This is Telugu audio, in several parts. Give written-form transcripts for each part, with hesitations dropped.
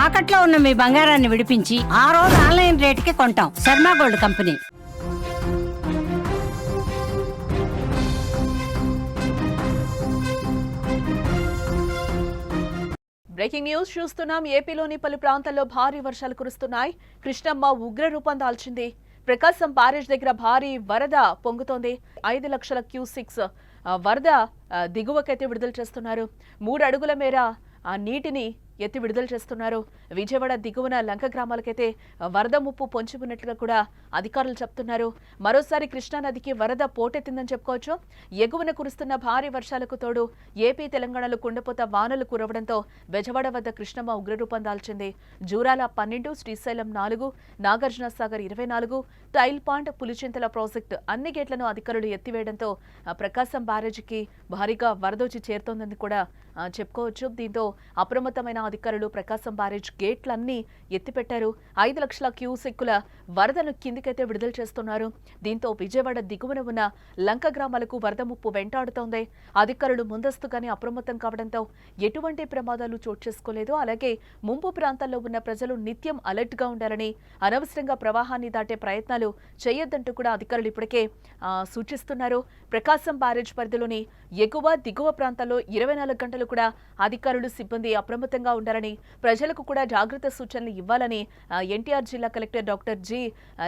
తాకట్లో ఉన్న మీ బంగారాన్ని విడిపించి ఆ రోజు ఆన్లైన్ రేటుకి కొంటాం. Sharma gold company. Breaking news చూస్తున్నాం. ఏపీలోని పలు ప్రాంతాల్లో భారీ వర్షాలు కురుస్తున్నాయి. కృష్ణమ్మ ఉగ్ర రూపం దాల్చింది. ప్రకాశం బ్యారేజ్ దగ్గర భారీ వరద పొంగుతోంది. 5 లక్షల క్యూసిక్స్ వరద దిగువకైతే విడుదల చేస్తున్నారు. 3 అడుగుల మేర ఆ నీటిని ఎత్తి విడుదల చేస్తున్నారు. విజయవాడ దిగువన లంక గ్రామాలకైతే వరద ముప్పు పొంచి ఉన్నట్లుగా కూడా అధికారులు చెప్తున్నారు. మరోసారి కృష్ణానదికి వరద పోటెత్తిందని చెప్పుకోవచ్చు. ఎగువన కురుస్తున్న భారీ వర్షాలకు తోడు ఏపీ తెలంగాణలో కుండపోత వానలు కురవడంతో బెజవాడ వద్ద కృష్ణమ్మ ఉగ్రరూపం దాల్చింది. Jurala 12, Srisailam 4, Nagarjuna Sagar 24, tail pond, Pulichintala project అన్ని గేట్లను అధికారులు ఎత్తివేయడంతో ప్రకాశం బ్యారేజీకి భారీగా వరదొచ్చి చేరుతోందని కూడా చెప్పుకోవచ్చు. దీంతో అప్రమత్తమైన అధికారులు ప్రకాశం బ్యారేజ్ గేట్లన్నీ ఎత్తిపెట్టారు. 5 లక్షల క్యూసెక్కుల వరదను కిందికైతే విడుదల చేస్తున్నారు. దీంతో విజయవాడ దిగువన ఉన్న లంక గ్రామాలకు వరద ముప్పు వెంటాడుతోంది. అధికారులు ముందస్తుగానే అప్రమత్తం కావడంతో ఎటువంటి ప్రమాదాలు చోటు చేసుకోలేదు. అలాగే ముంపు ప్రాంతాల్లో ఉన్న ప్రజలు నిత్యం అలర్ట్ గా ఉండాలని, అనవసరంగా ప్రవాహాన్ని దాటే ప్రయత్నాలు చేయొద్దంటూ కూడా అధికారులు ఇప్పటికే సూచిస్తున్నారు. ప్రకాశం బ్యారేజ్ పరిధిలోని ఎగువ దిగువ ప్రాంతాల్లో 24 గంటలు కూడా అధికారులు సిబ్బంది అప్రమత్తంగా ఉండాలని, ప్రజలకు కూడా జాగ్రత్త సూచనలు ఇవ్వాలని ఎన్టీఆర్ జిల్లా కలెక్టర్ డాక్టర్ జి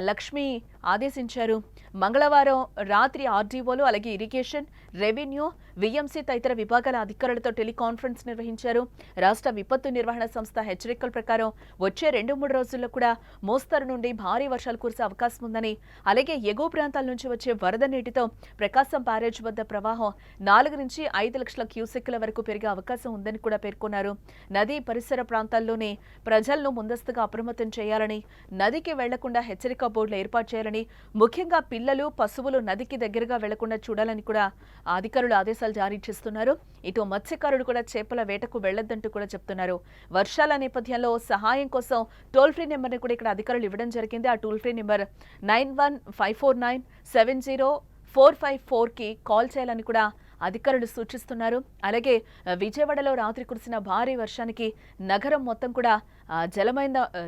లక్ష్మి ఆదేశించారు. మంగళవారం రాత్రి ఆర్డీఓలు, అలాగే ఇరిగేషన్, రెవెన్యూ, విఎంసీ తదితర విభాగాల అధికారులతో టెలికాన్ఫరెన్స్ నిర్వహించారు. రాష్ట్ర విపత్తు నిర్వహణ సంస్థ హెచ్చరికల ప్రకారం వచ్చే 2-3 రోజుల్లో కూడా మోస్తరు నుండి భారీ వర్షాలు కురిసే అవకాశం ఉందని, అలాగే ఎగువ ప్రాంతాల నుంచి వచ్చే వరద నీటితో ప్రకాశం బ్యారేజ్ వద్ద ప్రవాహం 4 నుంచి 5 లక్షల క్యూసెక్కుల వరకు పెరిగే అవకాశం ఉందని కూడా పేర్కొన్నారు. నదీ పరిసర ప్రాంతాల్లోనే ప్రజలను ముందస్తుగా అప్రమత్తం చేయాలని, నదికి వెళ్లకుండా హెచ్చరిక బోర్డులు ఏర్పాటు చేయాలని, ముఖ్యంగా పిల్లలు, పశువులు నదికి దగ్గరగా వెళ్లకుండా చూడాలని కూడా అధికారులు ఆదేశాలు జారీ చేస్తున్నారు. ఇటు మత్స్యకారులు కూడా చేపల వేటకు వెళ్లొద్దంటూ కూడా చెప్తున్నారు. వర్షాల నేపథ్యంలో సహాయం కోసం టోల్ ఫ్రీ నెంబర్ని కూడా ఇక్కడ అధికారులు ఇవ్వడం జరిగింది. ఆ టోల్ ఫ్రీ నెంబర్ 9154970454కి కాల్ చేయాలని కూడా అధికారులు సూచిస్తున్నారు. అలాగే విజయవాడలో రాత్రి కురిసిన భారీ వర్షానికి నగరం మొత్తం కూడా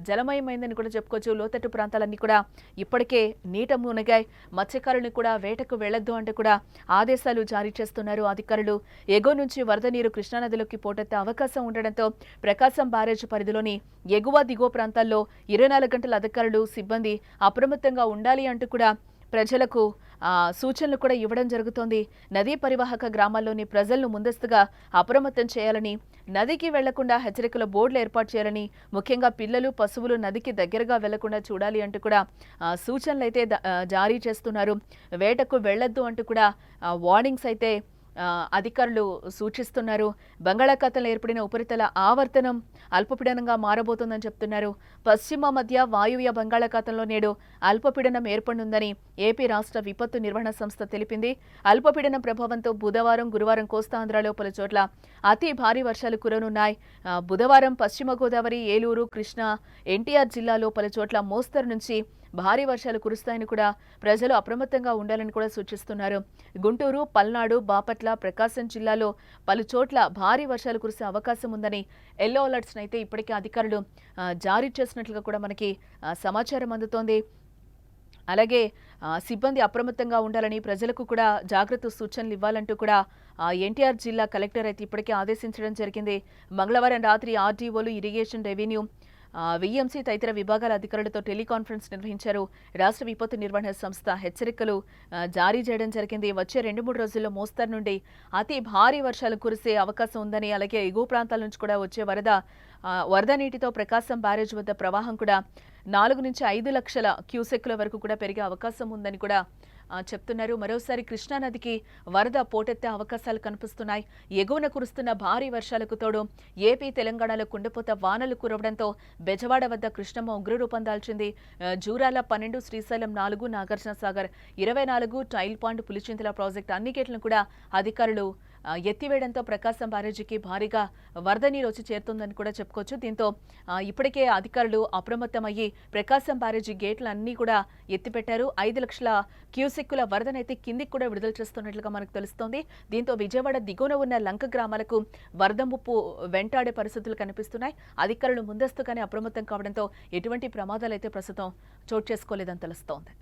జలమయమైందని కూడా చెప్పుకోవచ్చు. లోతట్టు ప్రాంతాలన్నీ కూడా ఇప్పటికే నీట మునిగాయి. మత్స్యకారులను కూడా వేటకు వెళ్లొద్దు అంటూ కూడా ఆదేశాలు జారీ చేస్తున్నారు అధికారులు. ఎగువ నుంచి వరద నీరు కృష్ణానదిలోకి పోటెత్తే అవకాశం ఉండడంతో ప్రకాశం బ్యారేజ్ పరిధిలోని ఎగువ దిగువ ప్రాంతాల్లో 24 గంటల అధికారులు సిబ్బంది అప్రమత్తంగా ఉండాలి అంటూ కూడా ప్రజలకు సూచనలు కూడా ఇవ్వడం జరుగుతోంది. నదీ పరివాహక గ్రామాల్లోని ప్రజలను ముందస్తుగా అప్రమత్తం చేయాలని, నదికి వెళ్లకుండా హెచ్చరికల బోర్డులు ఏర్పాటు చేయాలని, ముఖ్యంగా పిల్లలు, పశువులు నదికి దగ్గరగా వెళ్లకుండా చూడాలి అంటూ కూడా సూచనలు అయితే జారీ చేస్తున్నారు. వేటకు వెళ్లొద్దు అంటూ కూడా వార్నింగ్స్ అయితే అధికారులు సూచిస్తున్నారు. బంగాళాఖాతంలో ఏర్పడిన ఉపరితల ఆవర్తనం అల్పపీడనంగా మారబోతోందని చెప్తున్నారు. పశ్చిమ మధ్య వాయువ్య బంగాళాఖాతంలో నేడు అల్పపీడనం ఏర్పడనుందని ఏపీ రాష్ట్ర విపత్తు నిర్వహణ సంస్థ తెలిపింది. అల్పపీడనం ప్రభావంతో బుధవారం, గురువారం కోస్తాంధ్రలో పలు చోట్ల అతి భారీ వర్షాలు కురనున్నాయి. బుధవారం పశ్చిమ గోదావరి, ఏలూరు, కృష్ణా, ఎన్టీఆర్ జిల్లాలో పలు చోట్ల మోస్తరు నుంచి భారీ వర్షాలు కురుస్తాయని కూడా ప్రజలు అప్రమత్తంగా ఉండాలని కూడా సూచిస్తున్నారు. గుంటూరు, పల్నాడు, బాపట్ల, ప్రకాశం జిల్లాలో పలు చోట్ల భారీ వర్షాలు కురిసే అవకాశం ఉందని ఎల్లో అలర్ట్స్ అయితే ఇప్పటికే అధికారులు జారీ చేసినట్లుగా కూడా మనకి సమాచారం అందుతోంది. అలాగే సిబ్బంది అప్రమత్తంగా ఉండాలని, ప్రజలకు కూడా జాగ్రత్త సూచనలు ఇవ్వాలంటూ కూడా ఎన్టీఆర్ జిల్లా కలెక్టర్ అయితే ఇప్పటికే ఆదేశించడం జరిగింది. మంగళవారం రాత్రి ఆర్డీఓలు, ఇరిగేషన్, రెవెన్యూ, విఎంసీ తదితర విభాగాల అధికారులతో టెలికాన్ఫరెన్స్ నిర్వహించారు. రాష్ట్ర విపత్తు నిర్వహణ సంస్థ హెచ్చరికలు జారీ చేయడం జరిగింది. వచ్చే 2-3 రోజుల్లో మోస్తరు నుండి అతి భారీ వర్షాలు కురిసే అవకాశం ఉందని, అలాగే ఎగువ ప్రాంతాల నుంచి కూడా వచ్చే వరద నీటితో ప్రకాశం బ్యారేజ్ వద్ద ప్రవాహం కూడా 4 నుంచి 5 లక్షల క్యూసెక్కుల వరకు కూడా పెరిగే అవకాశం ఉందని కూడా చెప్తున్నారు. మరోసారి కృష్ణానదికి వరద పోటెత్తే అవకాశాలు కనిపిస్తున్నాయి. ఎగువన కురుస్తున్న భారీ వర్షాలకు తోడు ఏపీ తెలంగాణలో కుండపోత వానలు కురవడంతో బెజవాడ వద్ద కృష్ణమ్మ ఉగ్రరూపం దాల్చింది. Jurala 12, Srisailam 4, Nagarjuna Sagar 24, tail pond, Pulichintala project అన్ని గేట్లను కూడా అధికారులు ఎత్తివేయడంతో ప్రకాశం బ్యారేజీకి భారీగా వరద నీరు వచ్చి చేరుతుందని కూడా చెప్పుకోవచ్చు. దీంతో ఇప్పటికే అధికారులు అప్రమత్తమయ్యి ప్రకాశం బ్యారేజీ గేట్లన్నీ కూడా ఎత్తిపెట్టారు. 5 లక్షల క్యూసెక్కుల వరదనైతే కిందికి కూడా విడుదల చేస్తున్నట్లుగా మనకు తెలుస్తోంది. దీంతో విజయవాడ దిగువన ఉన్న లంక గ్రామాలకు వరద ముప్పు వెంటాడే పరిస్థితులు కనిపిస్తున్నాయి. అధికారులు ముందస్తుగానే అప్రమత్తం కావడంతో ఎటువంటి ప్రమాదాలు అయితే ప్రస్తుతం చోటు చేసుకోలేదని తెలుస్తోంది.